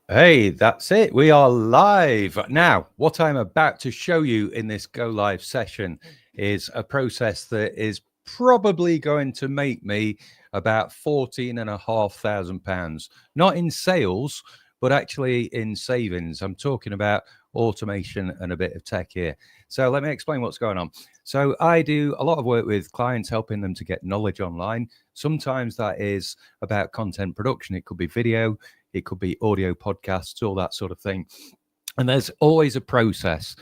Hey, that's it. We are live. Now, what I'm about to show you in this go live session is a process that is probably going to make me about £14,500, not in sales, but actually in savings. I'm talking about automation and a bit of tech here. So let me explain what's going on. So I do a lot of work with clients, helping them to get knowledge online. Sometimes that is about content production. It could be video, it could be audio podcasts, all that sort of thing. And there's always a process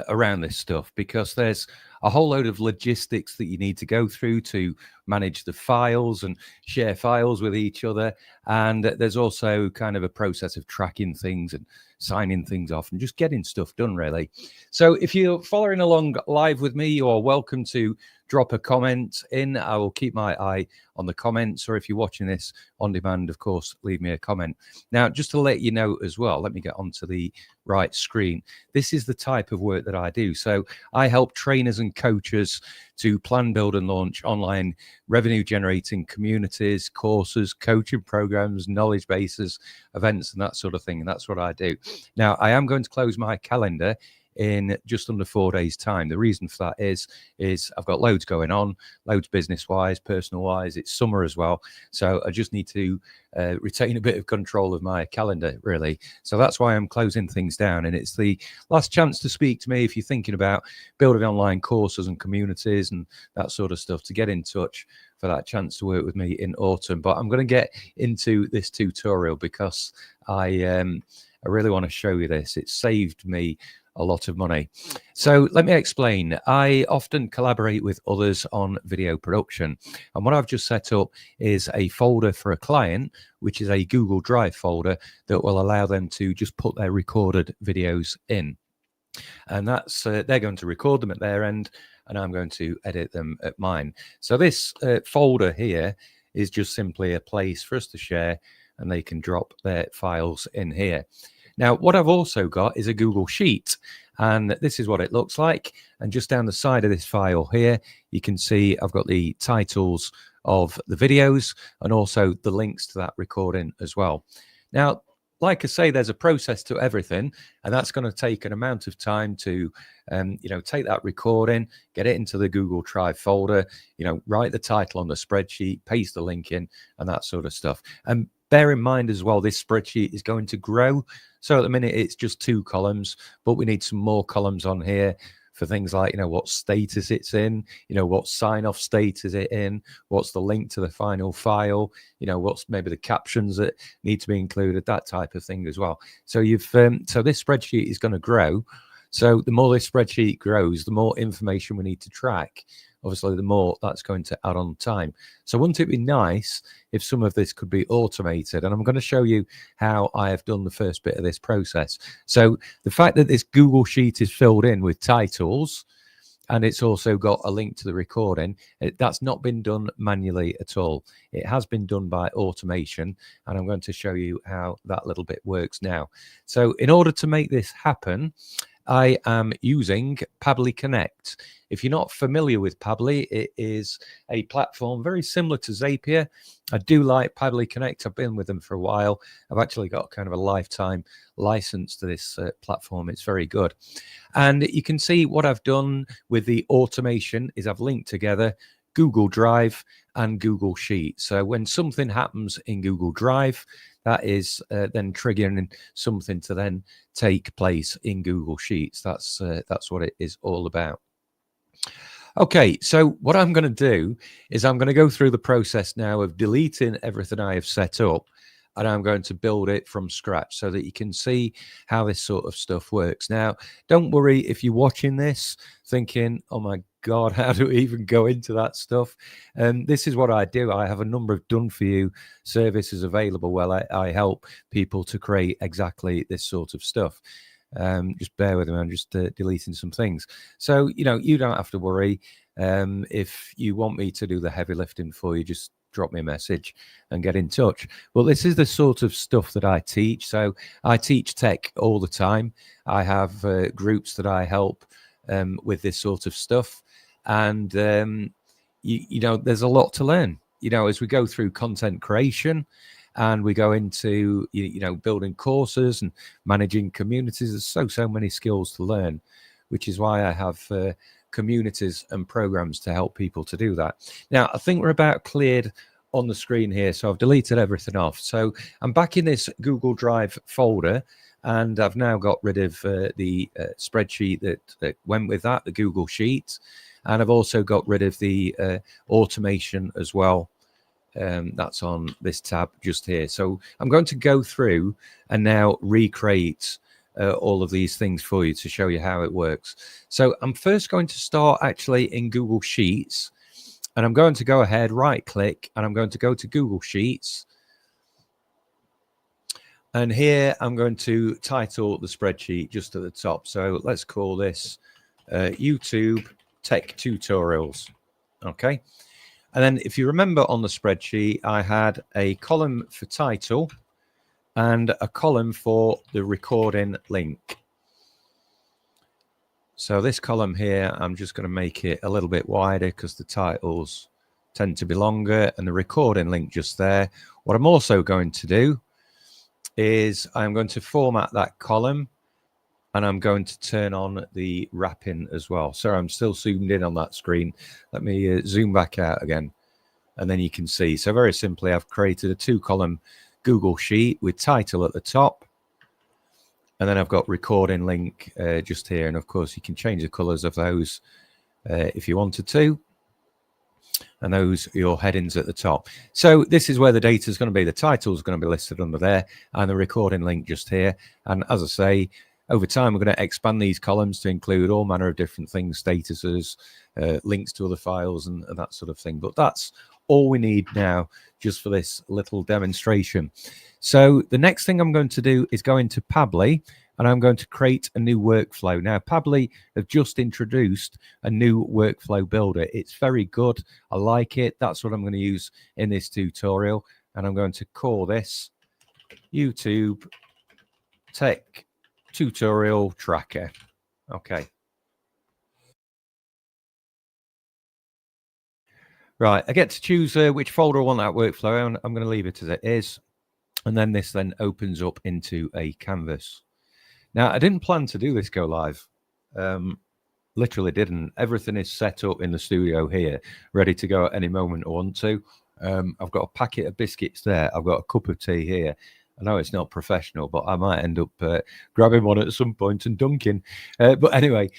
around this stuff because there's a whole load of logistics that you need to go through to manage the files and share files with each other. And there's also kind of a process of tracking things and signing things off and just getting stuff done, really. So if you're following along live with me, you are welcome to drop a comment in. I will keep my eye on the comments, or if you're watching this on demand, of course, leave me a comment. Now, just to let you know as well, let me get onto the right screen. This is the type of work that I do. So I help trainers and coaches to plan, build, and launch online revenue generating communities, courses, coaching programs, knowledge bases, events, and that sort of thing. And that's what I do. Now, I am going to close my calendar in just under 4 days' time. The reason for that is I've got loads going on, loads business-wise, personal-wise. It's summer as well, so I just need to retain a bit of control of my calendar, really. So that's why I'm closing things down, and it's the last chance to speak to me if you're thinking about building online courses and communities and that sort of stuff, to get in touch for that chance to work with me in autumn. But I'm going to get into this tutorial because I really want to show you this. It saved me a lot of money. So let me explain. I often collaborate with others on video production. And what I've just set up is a folder for a client, which is a Google Drive folder that will allow them to just put their recorded videos in. And that's they're going to record them at their end, and I'm going to edit them at mine. So this folder here is just simply a place for us to share, and they can drop their files in here. Now, what I've also got is a Google Sheet, and this is what it looks like. And just down the side of this file here, you can see I've got the titles of the videos and also the links to that recording as well. Now, like I say, there's a process to everything, and that's going to take an amount of time to, take that recording, get it into the Google Drive folder, write the title on the spreadsheet, paste the link in, and that sort of stuff. And bear in mind as well, this spreadsheet is going to grow. So at the minute, it's just 2 columns, but we need some more columns on here for things like, what status it's in, what sign-off state is it in, what's the link to the final file, what's maybe the captions that need to be included, that type of thing as well. So so this spreadsheet is going to grow. So the more this spreadsheet grows, the more information we need to track. Obviously, the more that's going to add on time. So wouldn't it be nice if some of this could be automated? And I'm going to show you how I have done the first bit of this process. So the fact that this Google Sheet is filled in with titles, and it's also got a link to the recording, that's not been done manually at all. It has been done by automation, and I'm going to show you how that little bit works now. So in order to make this happen, I am using Pabbly Connect. If you're not familiar with Pabbly, it is a platform very similar to Zapier. I do like Pabbly Connect. I've been with them for a while. I've actually got kind of a lifetime license to this platform. It's very good. And you can see what I've done with the automation is I've linked together Google Drive and Google Sheets. So when something happens in Google Drive, that is then triggering something to then take place in Google Sheets. That's what it is all about. Okay, so what I'm going to do is I'm going to go through the process now of deleting everything I have set up, and I'm going to build it from scratch so that you can see how this sort of stuff works. Now, don't worry if you're watching this thinking, oh my God, how do we even go into that stuff? This is what I do. I have a number of done-for-you services available where I help people to create exactly this sort of stuff. Just bear with me, I'm just deleting some things. So, you don't have to worry. If you want me to do the heavy lifting for you, just drop me a message and get in touch. Well, this is the sort of stuff that I teach. So I teach tech all the time. I have groups that I help with this sort of stuff. And, there's a lot to learn, as we go through content creation. and we go into building courses and managing communities. There's so many skills to learn, which is why I have communities and programs to help people to do that. Now, I think we're about cleared on the screen here, so I've deleted everything off. So I'm back in this Google Drive folder, and I've now got rid of the spreadsheet that went with that, the Google Sheet, and I've also got rid of the automation as well. That's on this tab just here. So I'm going to go through and now recreate all of these things for you to show you how it works. So I'm first going to start actually in Google Sheets, and I'm going to go ahead, right click, and I'm going to go to Google Sheets. And here I'm going to title the spreadsheet just at the top. So let's call this YouTube Tech Tutorials. Okay. And then if you remember on the spreadsheet, I had a column for title and a column for the recording link. So this column here, I'm just going to make it a little bit wider because the titles tend to be longer, and the recording link just there. What I'm also going to do is I'm going to format that column, and I'm going to turn on the wrapping as well. So I'm still zoomed in on that screen. Let me zoom back out again, and then you can see. So very simply, I've created a 2-column Google Sheet with title at the top, and then I've got recording link just here. And of course, you can change the colors of those if you wanted to. And those are your headings at the top. So this is where the data is going to be. The title is going to be listed under there, and the recording link just here. And as I say, over time, we're going to expand these columns to include all manner of different things, statuses, links to other files, and that sort of thing. But that's all we need now just for this little demonstration. So the next thing I'm going to do is go into Pabbly, and I'm going to create a new workflow. Now, Pabbly have just introduced a new workflow builder. It's very good. I like it. That's what I'm going to use in this tutorial. And I'm going to call this YouTube Tech Tutorial Tracker. Okay. Right. I get to choose which folder I want that workflow, and I'm going to leave it as it is. And then this then opens up into a canvas. Now, I didn't plan to do this go live. Literally didn't. Everything is set up in the studio here, ready to go at any moment I want to. I've got a packet of biscuits there. I've got a cup of tea here. I know it's not professional, but I might end up grabbing one at some point and dunking. But anyway,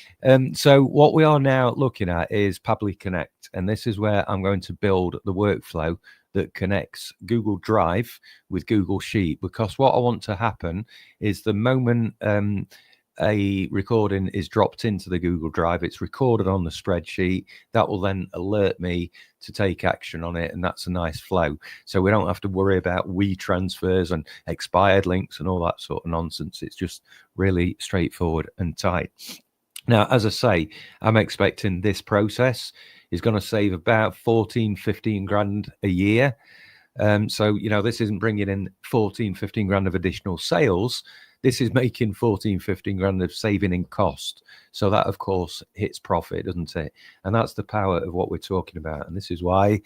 so what we are now looking at is Pabbly Connect. And this is where I'm going to build the workflow that connects Google Drive with Google Sheet, because what I want to happen is the moment a recording is dropped into the Google Drive, it's recorded on the spreadsheet, that will then alert me to take action on it, and that's a nice flow. So we don't have to worry about transfers and expired links and all that sort of nonsense. It's just really straightforward and tight. Now, as I say, I'm expecting this process is going to save about 15 grand a year. So, this isn't bringing in 15 grand of additional sales. This is making 15 grand of saving in cost. So that, of course, hits profit, doesn't it? And that's the power of what we're talking about. And this is why,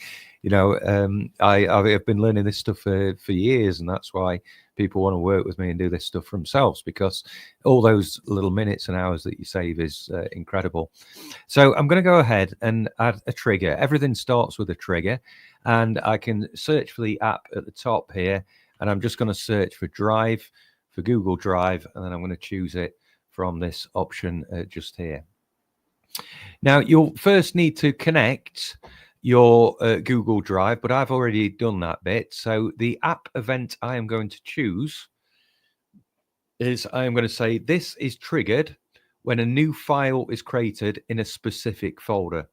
I've been learning this stuff for years. And that's why people want to work with me and do this stuff for themselves, because all those little minutes and hours that you save is incredible. So I'm going to go ahead and add a trigger. Everything starts with a trigger, and I can search for the app at the top here. And I'm just going to search for Drive, for Google Drive, and then I'm going to choose it from this option just here. Now, you'll first need to connect your Google Drive, but I've already done that bit. So the app event I am going to choose is I am going to say this is triggered when a new file is created in a specific folder.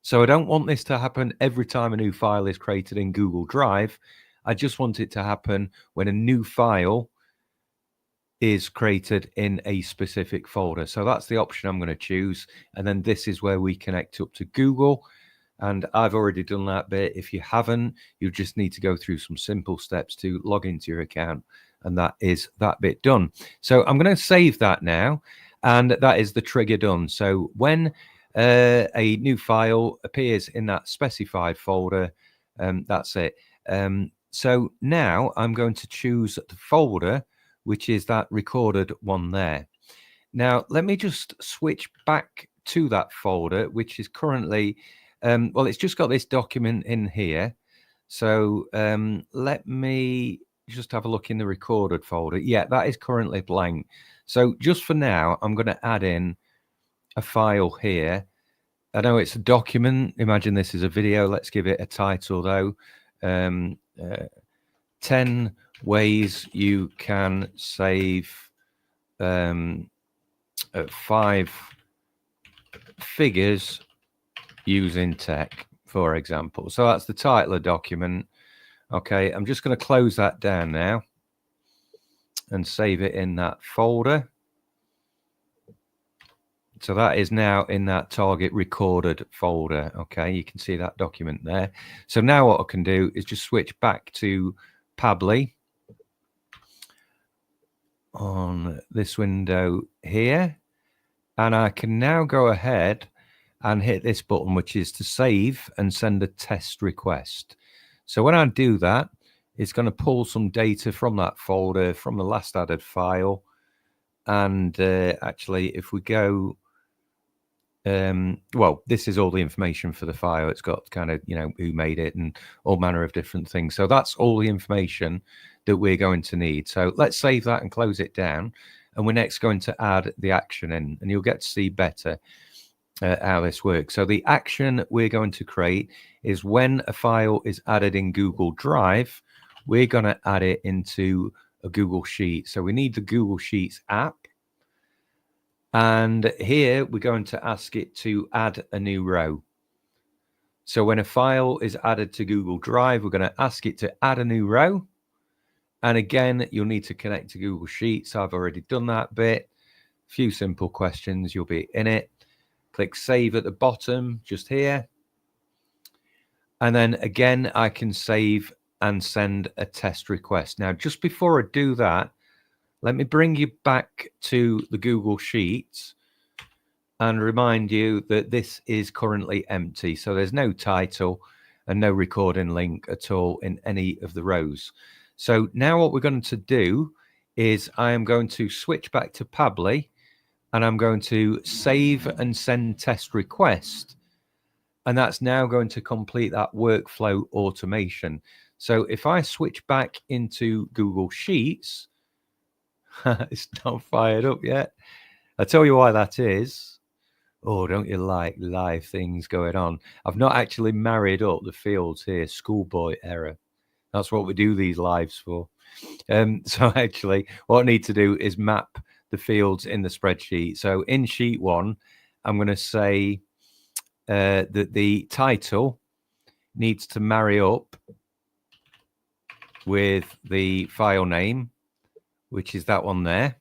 So I don't want this to happen every time a new file is created in Google Drive. I just want it to happen when a new file is created in a specific folder. So that's the option I'm going to choose. And then this is where we connect up to Google. And I've already done that bit. If you haven't, you just need to go through some simple steps to log into your account. And that is that bit done. So I'm going to save that now. And that is the trigger done. So when a new file appears in that specified folder, that's it. So now I'm going to choose the folder, which is that recorded one there. Now, let me just switch back to that folder, which is currently, well, it's just got this document in here. So let me just have a look in the recorded folder. Yeah, that is currently blank. So just for now, I'm going to add in a file here. I know it's a document. Imagine this is a video. Let's give it a title though. 10 ways you can save 5 figures using tech, for example. So that's the title of the document. Okay, I'm just going to close that down now and save it in that folder. So that is now in that target recorded folder. Okay, you can see that document there. So now what I can do is just switch back to Pably on this window here. And I can now go ahead and hit this button, which is to save and send a test request. So when I do that, it's going to pull some data from that folder, from the last added file. And actually, if we go, well, this is all the information for the file. It's got kind of, you know, who made it and all manner of different things. So that's all the information that we're going to need. So let's save that and close it down. And we're next going to add the action in, and you'll get to see better how this works. So the action we're going to create is when a file is added in Google Drive, we're going to add it into a Google Sheet. So we need the Google Sheets app. And here we're going to ask it to add a new row. So when a file is added to Google Drive, we're going to ask it to add a new row. And again, you'll need to connect to Google Sheets. I've already done that bit. A few simple questions, you'll be in it. Click save at the bottom, just here. And then again, I can save and send a test request. Now, just before I do that, let me bring you back to the Google Sheets and remind you that this is currently empty. So there's no title and no recording link at all in any of the rows. So now what we're going to do is I am going to switch back to Pably, and I'm going to save and send test request. And that's now going to complete that workflow automation. So if I switch back into Google Sheets, it's not fired up yet. I'll tell you why that is. Oh, don't you like live things going on? I've not actually married up the fields here. Schoolboy error. That's what we do these lives for. So actually, what I need to do is map the fields in the spreadsheet. So in sheet 1, I'm going to say that the title needs to marry up with the file name, which is that one there.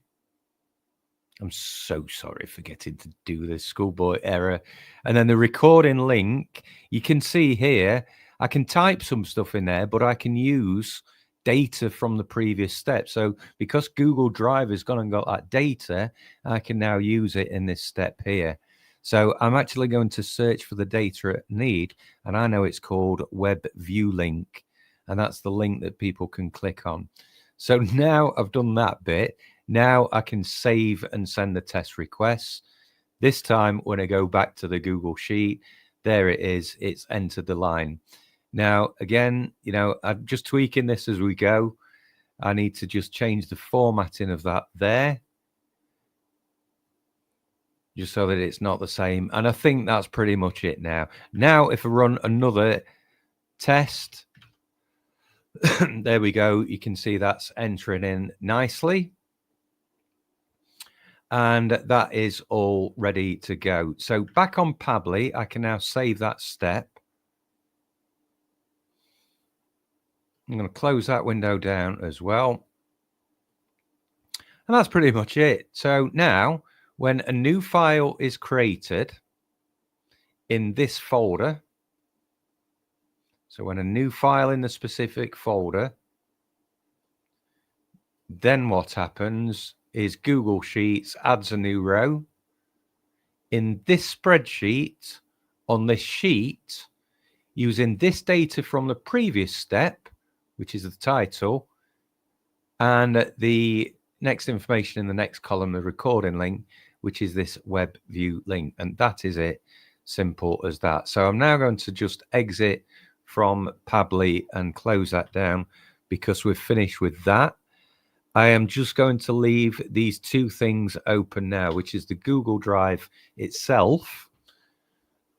I'm so sorry for getting to do this, schoolboy error. And then the recording link, you can see here, I can type some stuff in there, but I can use data from the previous step. So because Google Drive has gone and got that data, I can now use it in this step here. So I'm actually going to search for the data I need, and I know it's called Web View Link, and that's the link that people can click on. So now I've done that bit. Now I can save and send the test requests. This time when I go back to the Google Sheet, there it is, it's entered the line. Now, again, you know, I'm just tweaking this as we go. I need to just change the formatting of that there, just so that it's not the same. And I think that's pretty much it now. Now, if I run another test, there we go. You can see that's entering in nicely. And that is all ready to go. So back on Pably, I can now save that step. I'm going to close that window down as well. And that's pretty much it. So now, when a new file is created in this folder, so when a new file in the specific folder, then what happens is Google Sheets adds a new row. In this spreadsheet, on this sheet, using this data from the previous step, which is the title, and the next information in the next column, the recording link, which is this web view link. And that is it. Simple as that. So I'm now going to just exit from Pabbly and close that down because we're finished with that. I am just going to leave these two things open now, which is the Google Drive itself.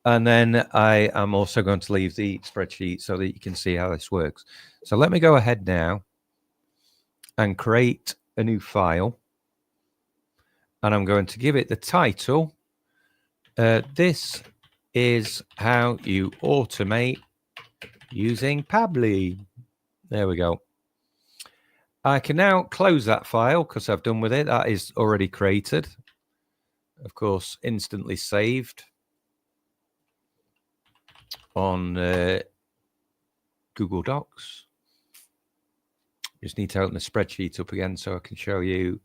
And then I am also going to leave the spreadsheet so that you can see how this works. So let me go ahead now and create a new file. And I'm going to give it the title. This is how you automate using Pabbly. There we go. I can now close that file because I've done with it. That is already created. Of course, instantly saved on Google Docs. Just need to open the spreadsheet up again so I can show you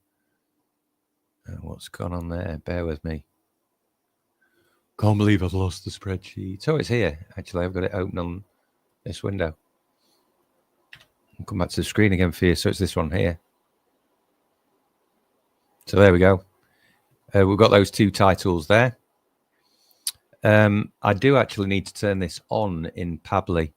what's gone on there. Bear with me. Can't believe I've lost the spreadsheet. So it's here. Actually, I've got it open on this window. I'll come back to the screen again for you. So it's this one here. So there we go. We've got those two titles there. I do actually need to turn this on in Pabbly.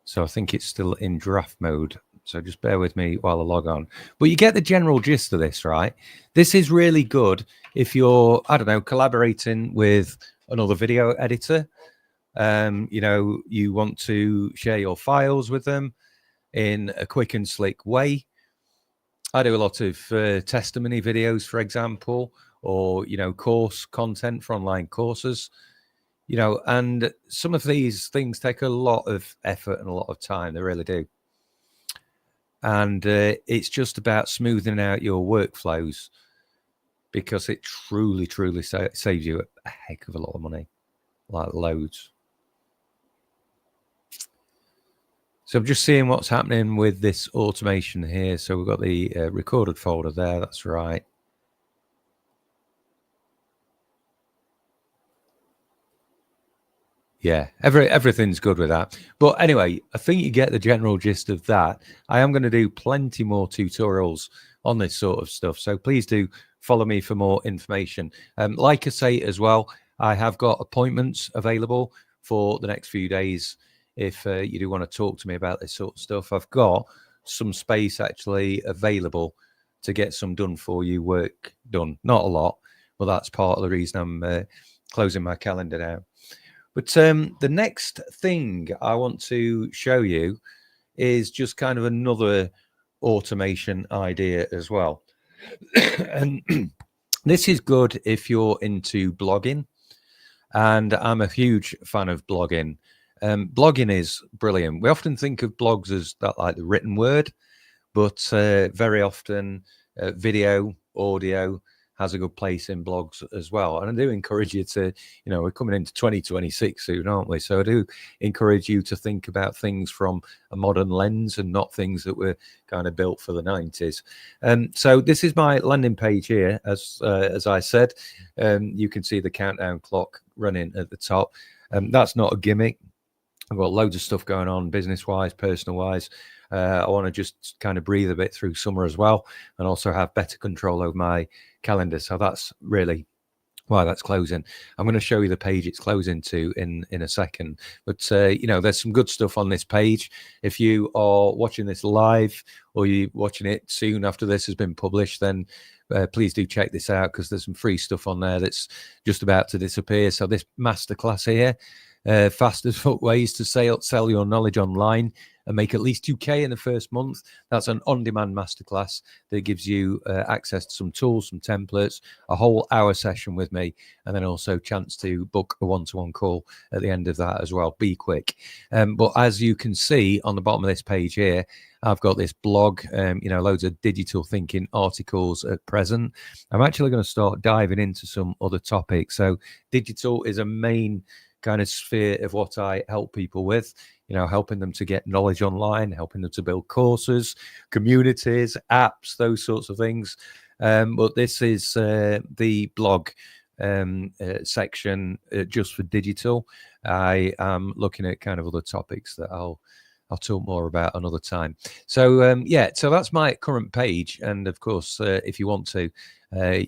So I think it's still in draft mode. So just bear with me while I log on. But you get the general gist of this, right? This is really good if you're, I don't know, collaborating with another video editor. You know, you want to share your files with them in a quick and slick way. I do a lot of testimony videos, for example, or, you know, course content for online courses, you know, and some of these things take a lot of effort and a lot of time. They really do. And it's just about smoothing out your workflows because it truly, truly saves you a heck of a lot of money, like loads. So I'm just seeing what's happening with this automation here. So we've got the recorded folder there. That's right. Yeah, everything's good with that. But anyway, I think you get the general gist of that. I am going to do plenty more tutorials on this sort of stuff. So please do follow me for more information. Like I say as well, I have got appointments available for the next few days. If you do want to talk to me about this sort of stuff, I've got some space actually available to get some done for you work done. Not a lot, but that's part of the reason I'm closing my calendar down. But the next thing I want to show you is just kind of another automation idea as well. And this is good if you're into blogging. And I'm a huge fan of blogging. Blogging is brilliant. We often think of blogs as that, like the written word, but very often video, audio has a good place in blogs as well. And I do encourage you to, you know, we're coming into 2026 soon, aren't we? So I do encourage you to think about things from a modern lens and not things that were kind of built for the 90s. So this is my landing page here. As I said, you can see the countdown clock running at the top. That's not a gimmick. I've got loads of stuff going on business-wise, personal-wise. I want to just kind of breathe a bit through summer as well and also have better control over my calendar. So that's really why that's closing. I'm going to show you the page it's closing to in a second. But, you know, there's some good stuff on this page. If you are watching this live or you're watching it soon after this has been published, then please do check this out because there's some free stuff on there that's just about to disappear. So this masterclass here, fastest ways to sell your knowledge online and make at least 2K in the first month. That's an on-demand masterclass that gives you access to some tools, some templates, a whole hour session with me, and then also chance to book a one-to-one call at the end of that as well. Be quick. But as you can see on the bottom of this page here, I've got this blog, you know, loads of digital thinking articles at present. I'm actually going to start diving into some other topics. So digital is a main kind of sphere of what I help people with, you know, helping them to get knowledge online, helping them to build courses, communities, apps, those sorts of things. But this is the blog section just for digital. I am looking at kind of other topics that I'll I'll talk more about another time. So yeah, so that's my current page, and of course, if you want to,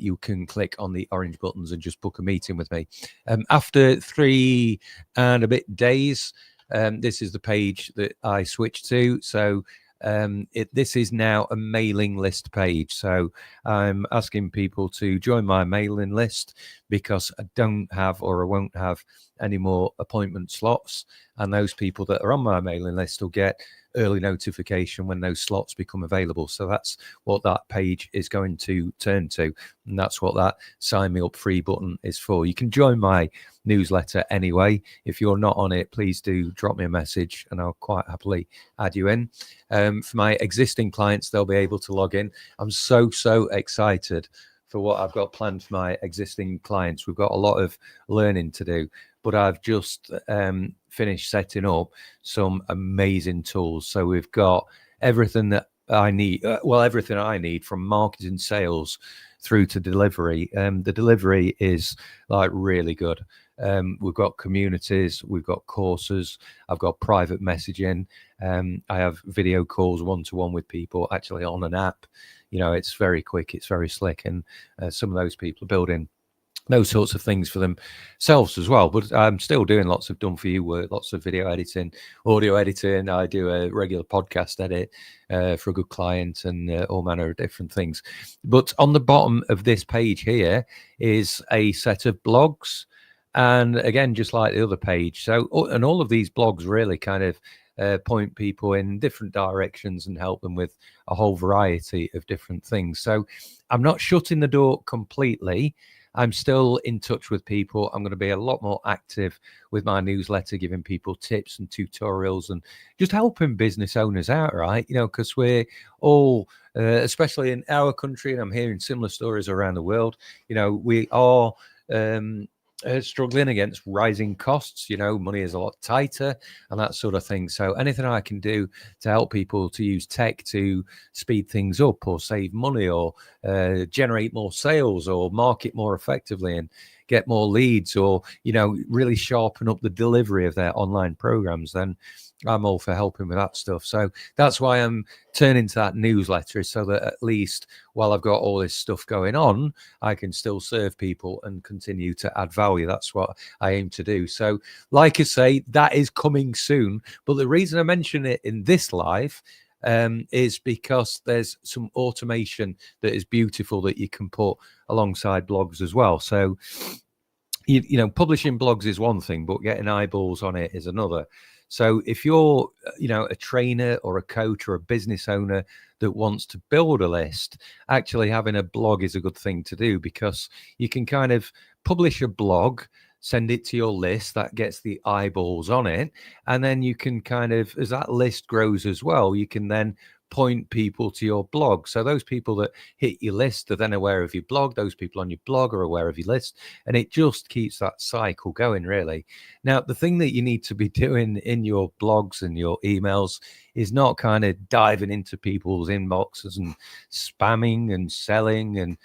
you can click on the orange buttons and just book a meeting with me. After 3 and a bit days, this is the page that I switched to. So this is now a mailing list page. So I'm asking people to join my mailing list because I don't have, or I won't have, any more appointment slots. And those people that are on my mailing list will get early notification when those slots become available. So that's what that page is going to turn to. And that's what that sign me up free button is for. You can join my newsletter anyway. If you're not on it, please do drop me a message and I'll quite happily add you in. For my existing clients, they'll be able to log in. I'm so excited for what I've got planned for my existing clients. We've got a lot of learning to do, but I've just finished setting up some amazing tools. So we've got everything that I need, everything I need, from marketing, sales through to delivery. The delivery is like really good. We've got communities, we've got courses, I've got private messaging. I have video calls one-to-one with people actually on an app. You know, it's very quick, it's very slick, and some of those people are building those sorts of things for themselves as well. But I'm still doing lots of done for you work, lots of video editing, audio editing. I do a regular podcast edit for a good client, and all manner of different things. But on the bottom of this page here is a set of blogs. And again, just like the other page. So, and all of these blogs really kind of point people in different directions and help them with a whole variety of different things. So I'm not shutting the door completely. I'm still in touch with people. I'm going to be a lot more active with my newsletter, giving people tips and tutorials and just helping business owners out, right? You know, because we're all, especially in our country, and I'm hearing similar stories around the world, you know, we are struggling against rising costs. You know, money is a lot tighter and that sort of thing. So anything I can do to help people to use tech to speed things up or save money or generate more sales or market more effectively and get more leads, or, you know, really sharpen up the delivery of their online programs, then I'm all for helping with that stuff. So that's why I'm turning to that newsletter, so that at least while I've got all this stuff going on, I can still serve people and continue to add value. That's what I aim to do. So like I say, that is coming soon. But the reason I mention it in this live is because there's some automation that is beautiful that you can put alongside blogs as well. So, you know, publishing blogs is one thing, but getting eyeballs on it is another. So if you're, you know, a trainer or a coach or a business owner that wants to build a list, actually having a blog is a good thing to do, because you can kind of publish a blog, send it to your list, that gets the eyeballs on it. And then you can kind of, as that list grows as well, you can then point people to your blog. So those people that hit your list are then aware of your blog. Those people on your blog are aware of your list. And it just keeps that cycle going, really. Now, the thing that you need to be doing in your blogs and your emails is not kind of diving into people's inboxes and spamming and selling and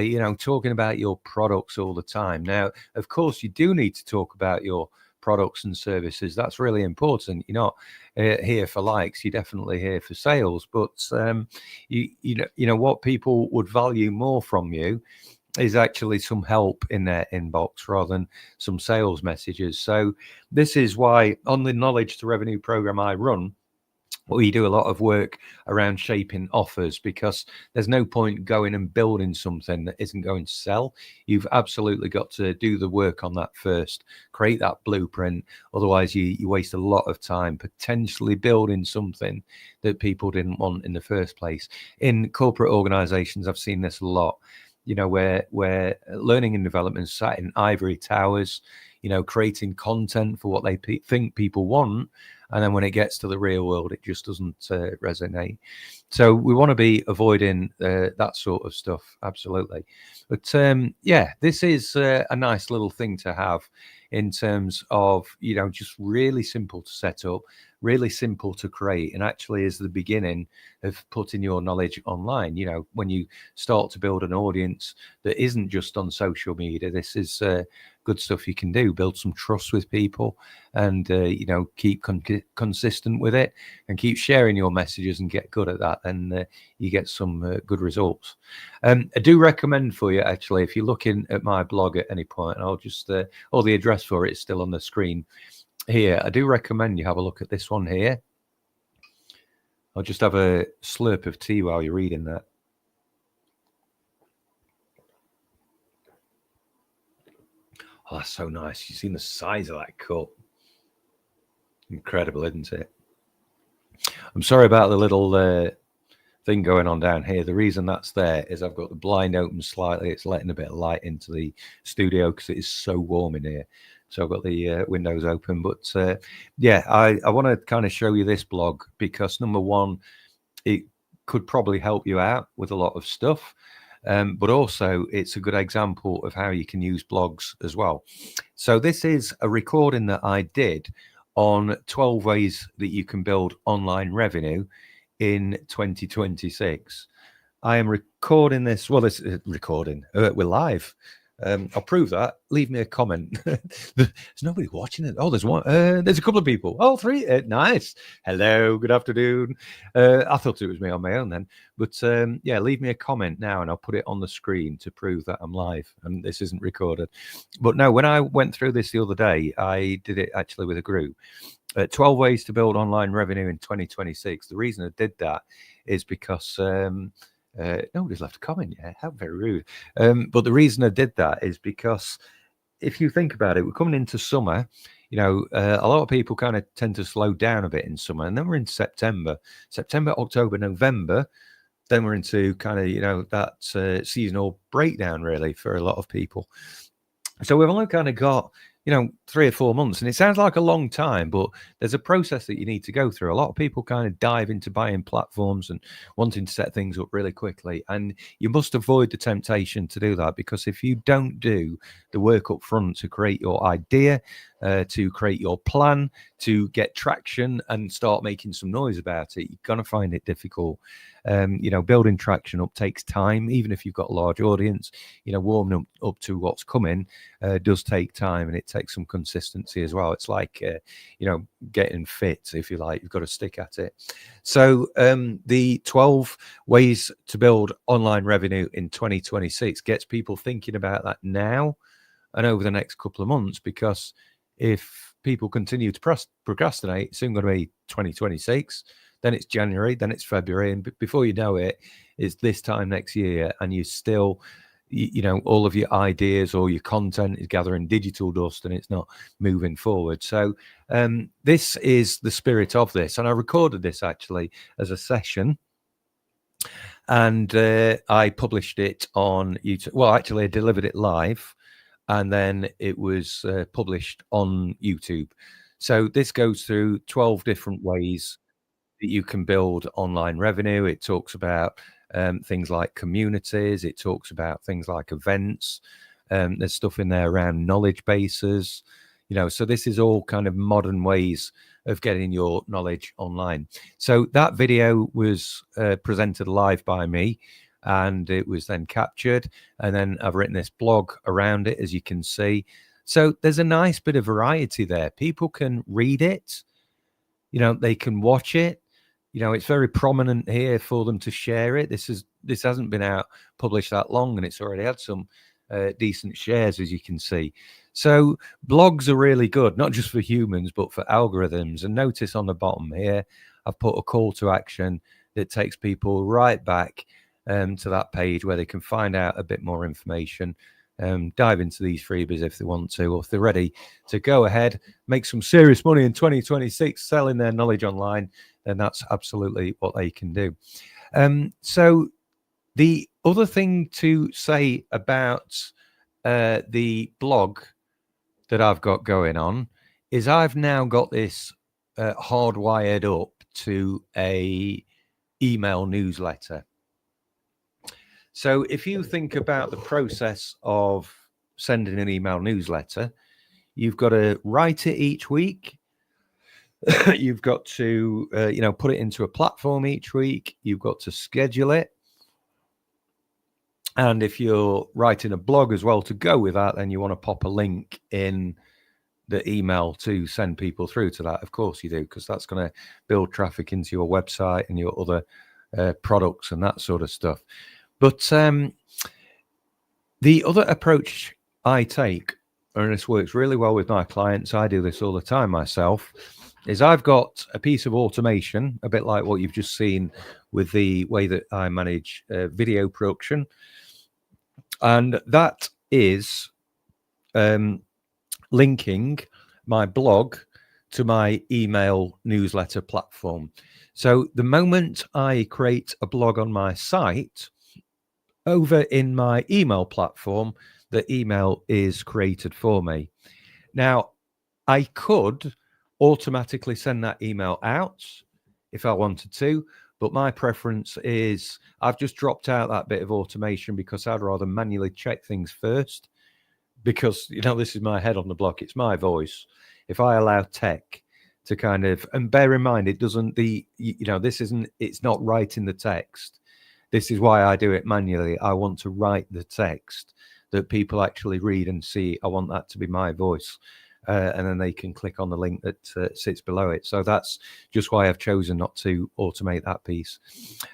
you know, talking about your products all the time. Now, of course, you do need to talk about your products and services. That's really important. You're not here for likes. You're definitely here for sales. But you know what people would value more from you is actually some help in their inbox rather than some sales messages. So this is why on the Knowledge to Revenue program I run, we do a lot of work around shaping offers, because there's no point going and building something that isn't going to sell. You've absolutely got to do the work on that first, create that blueprint. Otherwise, you waste a lot of time potentially building something that people didn't want in the first place. In corporate organizations, I've seen this a lot, you know, where learning and development sat in ivory towers, you know, creating content for what they think people want. And then when it gets to the real world, it just doesn't resonate. So we want to be avoiding that sort of stuff. Absolutely. But yeah, this is a nice little thing to have in terms of, you know, just really simple to set up, really simple to create, and actually is the beginning of putting your knowledge online. You know, when you start to build an audience that isn't just on social media, this is good stuff you can do. Build some trust with people, and you know, keep consistent with it, and keep sharing your messages and get good at that, and you get some good results. I do recommend for you, actually, if you're looking at my blog at any point, and I'll just or the address for it is still on the screen here. I do recommend you have a look at this one here. I'll just have a slurp of tea while you're reading that. Oh, that's so nice. You've seen the size of that cup. Incredible, isn't it? I'm sorry about the little thing going on down here. The reason that's there is I've got the blind open slightly. It's letting a bit of light into the studio because it is so warm in here. So I've got the windows open. But yeah, I want to kind of show you this blog because, number one, it could probably help you out with a lot of stuff. But also it's a good example of how you can use blogs as well. So this is a recording that I did on 12 ways that you can build online revenue in 2026. I am recording this. Well, this recording. We're live. I'll prove that. Leave me a comment. There's nobody watching it. Oh, there's one. There's a couple of people. Oh, three. Nice. Hello. Good afternoon. I thought it was me on my own then. But yeah, leave me a comment now and I'll put it on the screen to prove that I'm live and this isn't recorded. But no, when I went through this the other day, I did it actually with a group. 12 ways to build online revenue in 2026. The reason I did that is because nobody's left a comment yet. How very rude. But the reason I did that is because if you think about it, we're coming into summer. You know, a lot of people kind of tend to slow down a bit in summer, and then we're in September, October, November. Then we're into kind of, you know, that seasonal breakdown really for a lot of people. So we've only kind of got, you know, 3 or 4 months, and it sounds like a long time, but there's a process that you need to go through. A lot of people kind of dive into buying platforms and wanting to set things up really quickly, and you must avoid the temptation to do that, because if you don't do the work up front to create your idea, to create your plan, to get traction and start making some noise about it, you're going to find it difficult. You know, building traction up takes time, even if you've got a large audience. You know, warming up to what's coming does take time, and it takes some consistency as well. It's like, you know, getting fit, if you like. You've got to stick at it. So the 12 ways to build online revenue in 2026 gets people thinking about that now and over the next couple of months, because if people continue to procrastinate, it's soon going to be 2026. Then it's January, then it's February, and before you know it, it's this time next year, and you still, you know, all of your ideas or your content is gathering digital dust and it's not moving forward. So this is the spirit of this, and I recorded this actually as a session, and I published it on YouTube. Well, actually, I delivered it live, and then it was published on YouTube. So this goes through 12 different ways that you can build online revenue. It talks about things like communities. It talks about things like events. There's stuff in there around knowledge bases. You know, so this is all kind of modern ways of getting your knowledge online. So that video was presented live by me, and it was then captured, and then I've written this blog around it, as you can see. So there's a nice bit of variety there. People can read it, you know, they can watch it. You know, it's very prominent here for them to share it. This hasn't been out published that long, and it's already had some decent shares, as you can see. So blogs are really good, not just for humans, but for algorithms. And notice on the bottom here, I've put a call to action that takes people right back to that page where they can find out a bit more information, dive into these freebies if they want to, or if they're ready to go ahead, make some serious money in 2026 selling their knowledge online, then that's absolutely what they can do. So the other thing to say about the blog that I've got going on is I've now got this hardwired up to a email newsletter. So if you think about the process of sending an email newsletter, you've got to write it each week. You've got to, put it into a platform each week. You've got to schedule it. And if you're writing a blog as well to go with that, then you want to pop a link in the email to send people through to that. Of course you do, because that's going to build traffic into your website and your other products and that sort of stuff. But the other approach I take, and this works really well with my clients, I do this all the time myself, is I've got a piece of automation, a bit like what you've just seen with the way that I manage video production. And that is linking my blog to my email newsletter platform. So the moment I create a blog on my site, over in my email platform, the email is created for me. Now, I could automatically send that email out if I wanted to, but my preference is I've just dropped out that bit of automation because I'd rather manually check things first, because, this is my head on the block. It's my voice. If I allow tech to kind of, and bear in mind, it doesn't, it's not writing the text. This is why I do it manually. I want to write the text that people actually read and see. I want that to be my voice. And then they can click on the link that sits below it. So that's just why I've chosen not to automate that piece.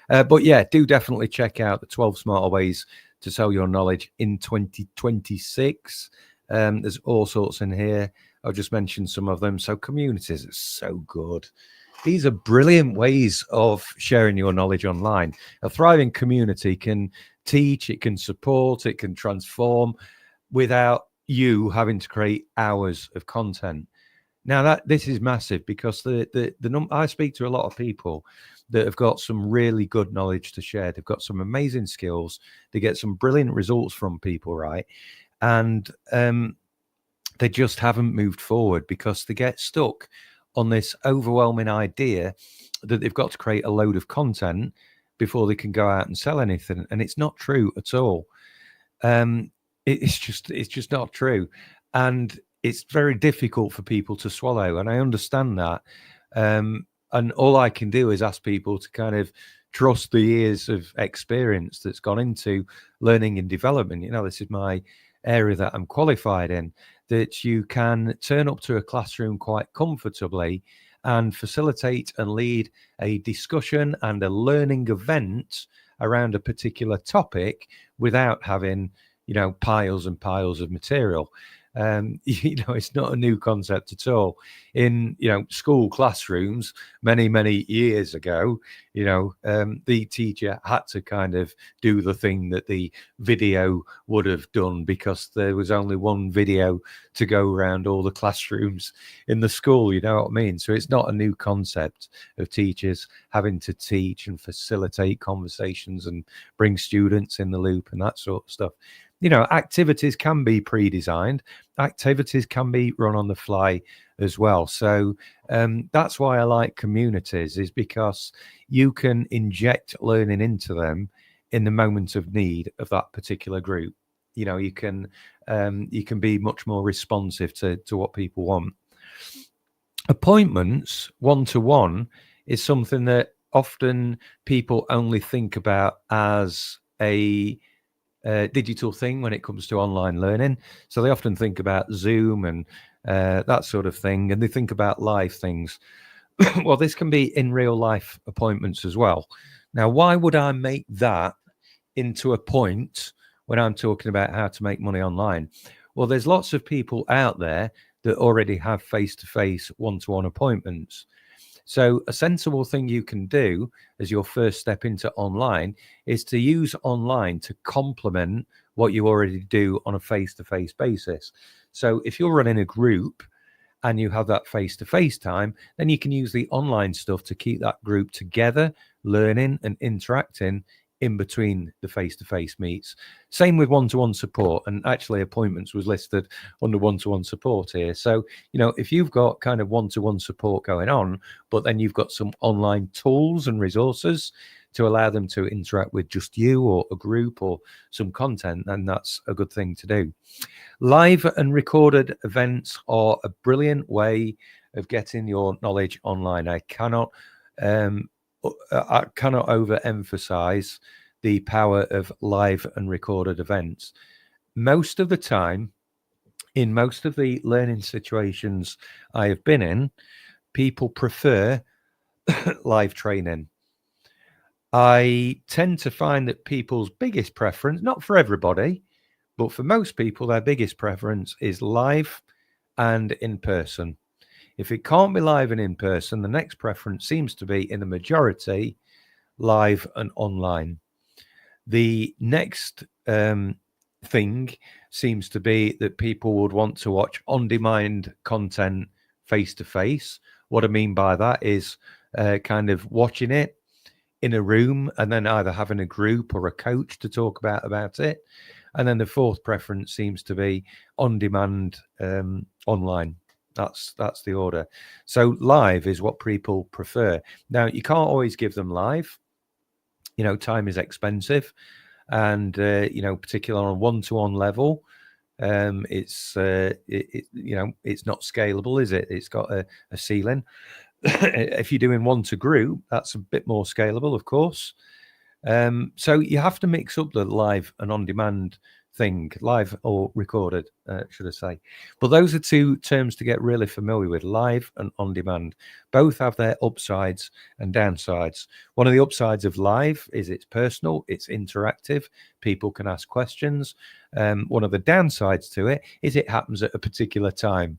But yeah, do definitely check out the 12 Smarter Ways to Sell Your Knowledge in 2026. There's all sorts in here. I'll just mention some of them. So communities are so good. These are brilliant ways of sharing your knowledge online. A thriving community can teach, it can support, it can transform without you having to create hours of content. Now this is massive, because I speak to a lot of people that have got some really good knowledge to share. They've got some amazing skills. They get some brilliant results from people, right? And they just haven't moved forward because they get stuck on this overwhelming idea that they've got to create a load of content before they can go out and sell anything. And it's not true at all. It's just not true. And it's very difficult for people to swallow. And I understand that. And all I can do is ask people to kind of trust the years of experience that's gone into learning and development. This is my area that I'm qualified in, that you can turn up to a classroom quite comfortably and facilitate and lead a discussion and a learning event around a particular topic without having, piles and piles of material. It's not a new concept at all. In school classrooms many years ago, the teacher had to kind of do the thing that the video would have done, because there was only one video to go around all the classrooms in the school. You know what I mean? So it's not a new concept of teachers having to teach and facilitate conversations and bring students in the loop and that sort of stuff. Activities can be pre-designed. Activities can be run on the fly as well. So that's why I like communities, is because you can inject learning into them in the moment of need of that particular group. You can be much more responsive to what people want. Appointments one-to-one is something that often people only think about as a digital thing when it comes to online learning. So they often think about Zoom and that sort of thing, and they think about live things. Well, this can be in real life appointments as well. Now, why would I make that into a point when I'm talking about how to make money online? Well, there's lots of people out there that already have face-to-face one-to-one appointments. So a sensible thing you can do as your first step into online is to use online to complement what you already do on a face-to-face basis. So if you're running a group and you have that face-to-face time, then you can use the online stuff to keep that group together, learning and interacting in between the face-to-face meets. Same with one-to-one support, and actually appointments was listed under one-to-one support here. So, if you've got kind of one-to-one support going on, but then you've got some online tools and resources to allow them to interact with just you or a group or some content, then that's a good thing to do. Live and recorded events are a brilliant way of getting your knowledge online. I cannot overemphasize the power of live and recorded events. Most of the time, in most of the learning situations I have been in, people prefer live training. I tend to find that people's biggest preference, not for everybody, but for most people, their biggest preference is live and in person. If it can't be live and in person, the next preference seems to be, in the majority, live and online. The next thing seems to be that people would want to watch on-demand content face-to-face. What I mean by that is kind of watching it in a room and then either having a group or a coach to talk about it. And then the fourth preference seems to be on-demand online. That's the order. So live is what people prefer. Now, you can't always give them live. You know, time is expensive, and particularly on a one-to-one level, it's it's not scalable, is it? It's got a ceiling. If you're doing one to group, that's a bit more scalable, of course. So you have to mix up the live and on-demand thing, live or recorded, should I say. But those are two terms to get really familiar with, live and on-demand. Both have their upsides and downsides. One of the upsides of live is it's personal, it's interactive, people can ask questions. One of the downsides to it is it happens at a particular time.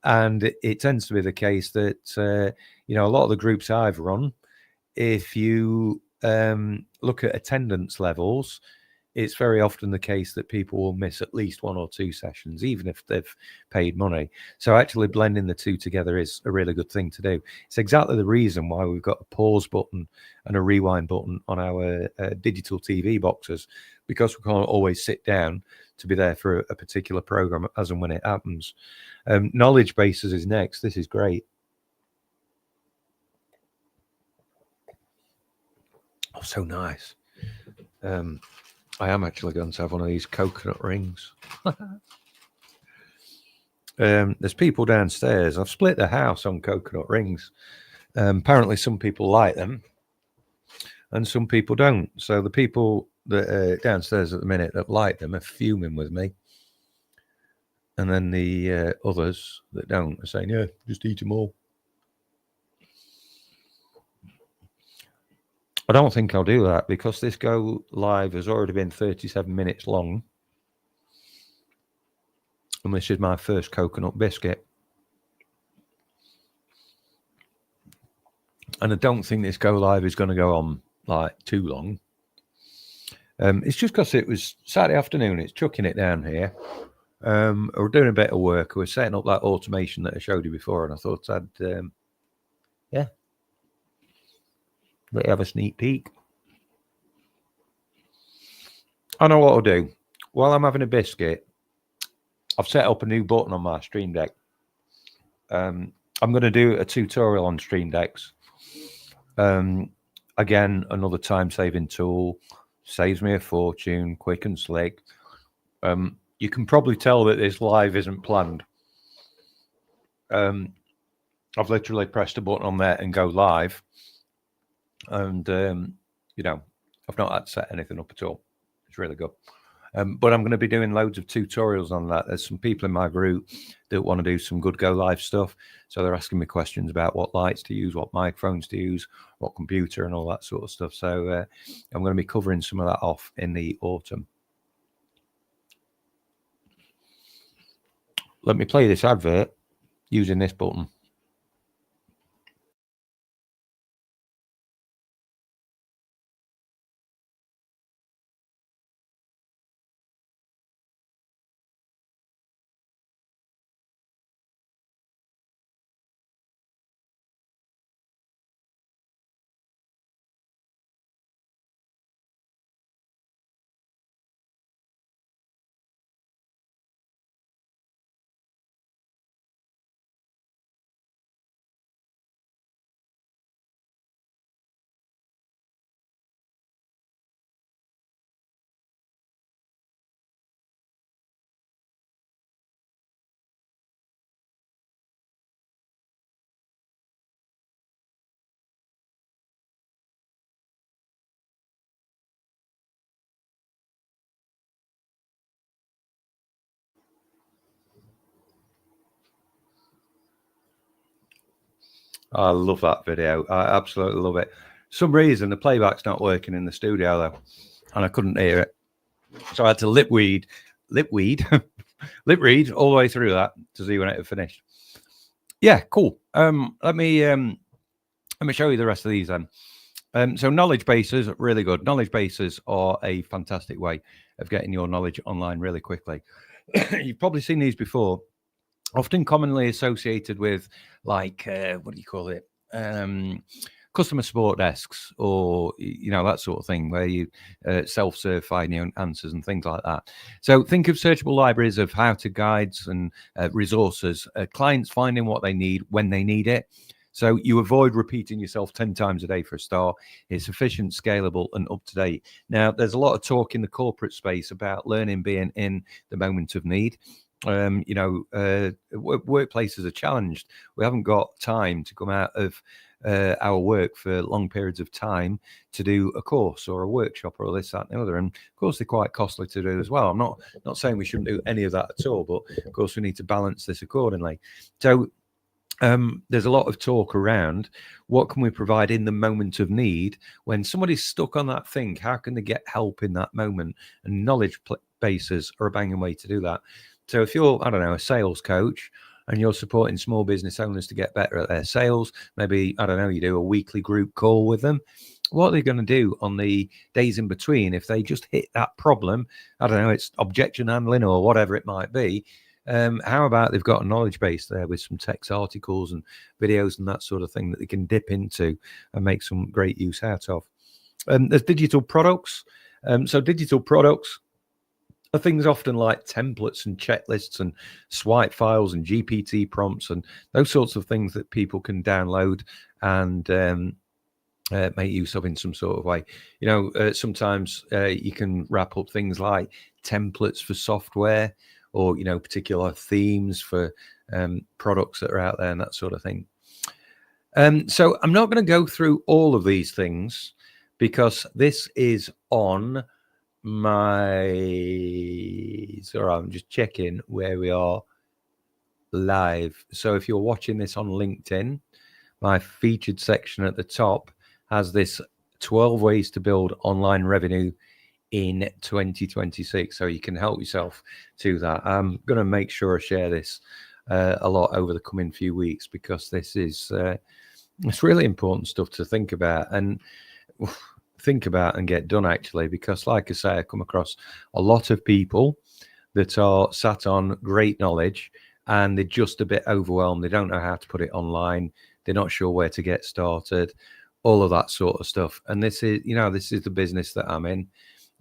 And it tends to be the case that, a lot of the groups I've run, if you look at attendance levels, it's very often the case that people will miss at least one or two sessions, even if they've paid money. So actually blending the two together is a really good thing to do. It's exactly the reason why we've got a pause button and a rewind button on our digital TV boxes, because we can't always sit down to be there for a particular program as and when it happens. Knowledge bases is next. This is great. Oh, so nice. I am actually going to have one of these coconut rings. There's people downstairs. I've split the house on coconut rings. Apparently some people like them and some people don't. So the people that are downstairs at the minute that like them are fuming with me. And then the others that don't are saying, yeah, just eat them all. I don't think I'll do that because this go live has already been 37 minutes long. And this is my first coconut biscuit. And I don't think this go live is going to go on like too long. It's just because it was Saturday afternoon. It's chucking it down here. We're doing a bit of work. We're setting up that automation that I showed you before. And I thought I'd, let you have a sneak peek. I know what I'll do. While I'm having a biscuit, I've set up a new button on my Stream Deck. I'm going to do a tutorial on Stream Decks. Again, another time-saving tool. Saves me a fortune, quick and slick. You can probably tell that this live isn't planned. I've literally pressed a button on there and go live. And, I've not had to set anything up at all. It's really good. But I'm going to be doing loads of tutorials on that. There's some people in my group that want to do some good go live stuff. So they're asking me questions about what lights to use, what microphones to use, what computer and all that sort of stuff. So I'm going to be covering some of that off in the autumn. Let me play this advert using this button. I love that video. I absolutely love it. For some reason, the playback's not working in the studio though, and I couldn't hear it. So I had to lip read all the way through that to see when it had finished. Yeah, cool. Let me show you the rest of these then. So knowledge bases, really good. Knowledge bases are a fantastic way of getting your knowledge online really quickly. You've probably seen these before, often commonly associated with like, what do you call it? Customer support desks, or that sort of thing, where you self-serve find your answers and things like that. So think of searchable libraries of how-to guides and resources, clients finding what they need when they need it. So you avoid repeating yourself 10 times a day for a start. It's efficient, scalable, and up to date. Now, there's a lot of talk in the corporate space about learning being in the moment of need. Workplaces are challenged. We haven't got time to come out of our work for long periods of time to do a course or a workshop or this, that, and the other. And of course, they're quite costly to do as well. I'm not saying we shouldn't do any of that at all, but of course, we need to balance this accordingly. So there's a lot of talk around what can we provide in the moment of need when somebody's stuck on that thing. How can they get help in that moment? And knowledge bases are a banging way to do that. So if you're, I don't know, a sales coach and you're supporting small business owners to get better at their sales, maybe, I don't know, you do a weekly group call with them. What are they going to do on the days in between if they just hit that problem? I don't know, it's objection handling or whatever it might be. How about they've got a knowledge base there with some text articles and videos and that sort of thing that they can dip into and make some great use out of. There's digital products. So digital products are things often like templates and checklists and swipe files and GPT prompts and those sorts of things that people can download and make use of in some sort of way. Sometimes you can wrap up things like templates for software, or particular themes for products that are out there and that sort of thing. So I'm not going to go through all of these things because this is on my, sorry, I'm just checking where we are live. So if you're watching this on LinkedIn, my featured section at the top has this 12 ways to build online revenue in 2026, so you can help yourself to that. I'm going to make sure I share this a lot over the coming few weeks because this is it's really important stuff to think about and get done, actually, because like I say, I come across a lot of people that are sat on great knowledge and they're just a bit overwhelmed. They don't know how to put it online. They're not sure where to get started, all of that sort of stuff. And this is the business that I'm in,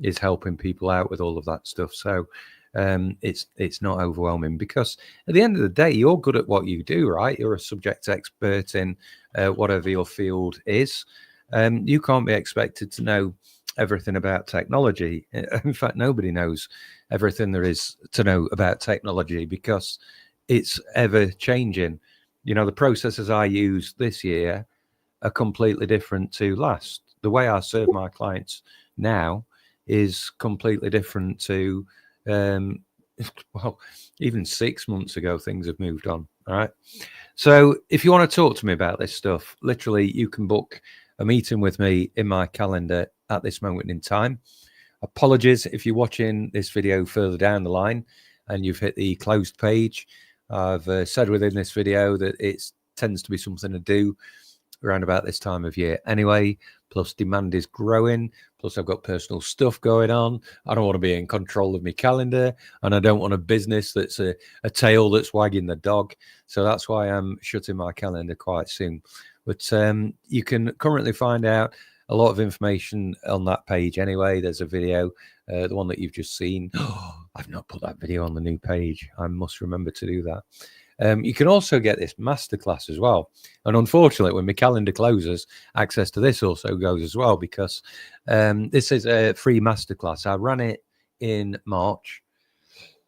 is helping people out with all of that stuff. So it's not overwhelming because at the end of the day, you're good at what you do, right? You're a subject expert in whatever your field is. You can't be expected to know everything about technology. In fact, nobody knows everything there is to know about technology because it's ever changing. The processes I use this year are completely different to last. The way I serve my clients now is completely different to even 6 months ago. Things have moved on. All right. So if you want to talk to me about this stuff, literally you can book a meeting with me in my calendar at this moment in time. Apologies if you're watching this video further down the line and you've hit the closed page. I've said within this video that it tends to be something to do around about this time of year anyway, plus demand is growing, plus I've got personal stuff going on. I don't want to be in control of my calendar, and I don't want a business that's a tail that's wagging the dog. So that's why I'm shutting my calendar quite soon. But you can currently find out a lot of information on that page anyway. There's a video, the one that you've just seen. I've not put that video on the new page. I must remember to do that. You can also get this masterclass as well. And unfortunately, when my calendar closes, access to this also goes as well, because this is a free masterclass. I ran it in March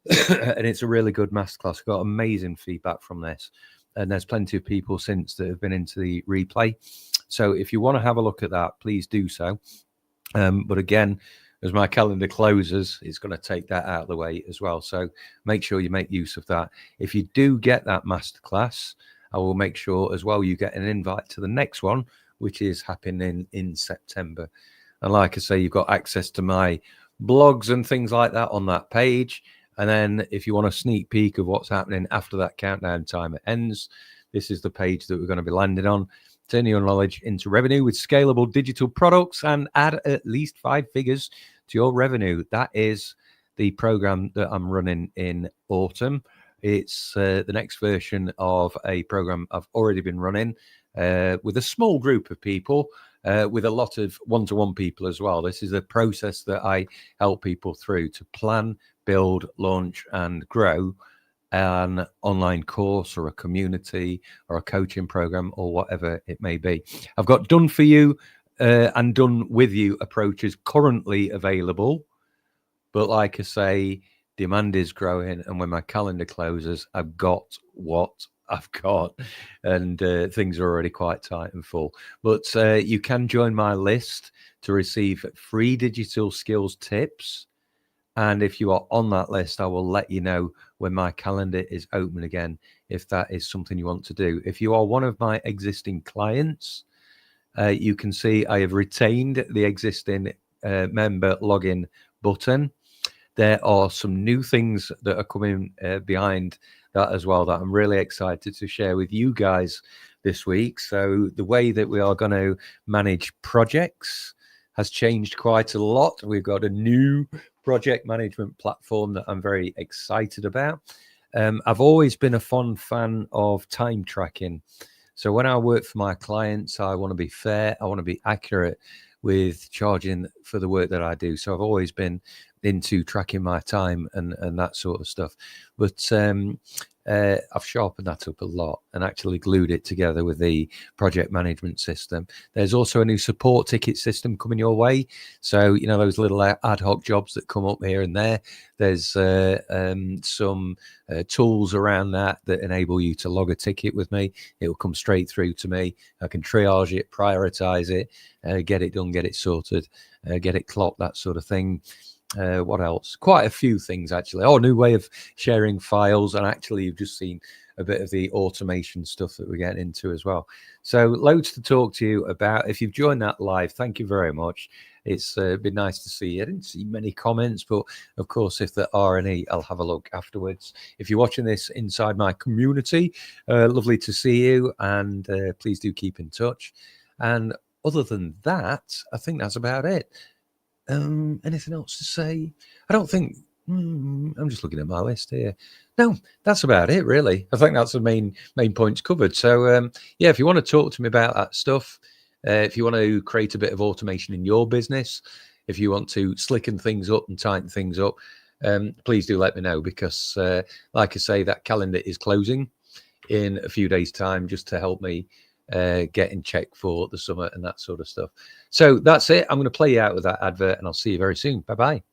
and it's a really good masterclass. I got amazing feedback from this. And there's plenty of people since that have been into the replay. So if you want to have a look at that, please do so. But again, as my calendar closes, it's going to take that out of the way as well. So make sure you make use of that. If you do get that masterclass, I will make sure as well you get an invite to the next one, which is happening in September. And like I say, you've got access to my blogs and things like that on that page. And then if you want a sneak peek of what's happening after that countdown timer ends, this is the page that we're going to be landing on. Turn your knowledge into revenue with scalable digital products and add at least 5 figures to your revenue. That is the program that I'm running in autumn. It's the next version of a program I've already been running with a small group of people, with a lot of one-to-one people as well. This is a process that I help people through to plan, build, launch, and grow an online course or a community or a coaching program or whatever it may be. I've got done for you and done with you approaches currently available. But like I say, demand is growing. And when my calendar closes, I've got what I've got. And things are already quite tight and full. But you can join my list to receive free digital skills tips. And if you are on that list, I will let you know when my calendar is open again, if that is something you want to do. If you are one of my existing clients, you can see I have retained the existing member login button. There are some new things that are coming behind that as well that I'm really excited to share with you guys this week. So the way that we are going to manage projects has changed quite a lot. We've got a new project management platform that I'm very excited about. I've always been a fond fan of time tracking. So when I work for my clients, I want to be fair. I want to be accurate with charging for the work that I do. So I've always been into tracking my time and that sort of stuff. But I've sharpened that up a lot and actually glued it together with the project management system. There's also a new support ticket system coming your way. So, you know, those little ad hoc jobs that come up here and there, there's some tools around that enable you to log a ticket with me. It will come straight through to me. I can triage it, prioritize it, get it done, get it sorted, get it clocked, that sort of thing. What else? Quite a few things, actually. Oh, new way of sharing files. And actually, you've just seen a bit of the automation stuff that we're getting into as well. So loads to talk to you about. If you've joined that live, thank you very much. It's been nice to see you. I didn't see many comments, but of course, if there are any, I'll have a look afterwards. If you're watching this inside my community, lovely to see you. And please do keep in touch. And other than that, I think that's about it. Anything else to say? I don't think. I'm just looking at my list here. No, that's about it, really. I think that's the main points covered. So, yeah, if you want to talk to me about that stuff, if you want to create a bit of automation in your business, if you want to slicken things up and tighten things up, please do let me know because, like I say, that calendar is closing in a few days' time just to help me get in check for the summer and that sort of stuff. So that's it. I'm going to play you out with that advert and I'll see you very soon. Bye-bye.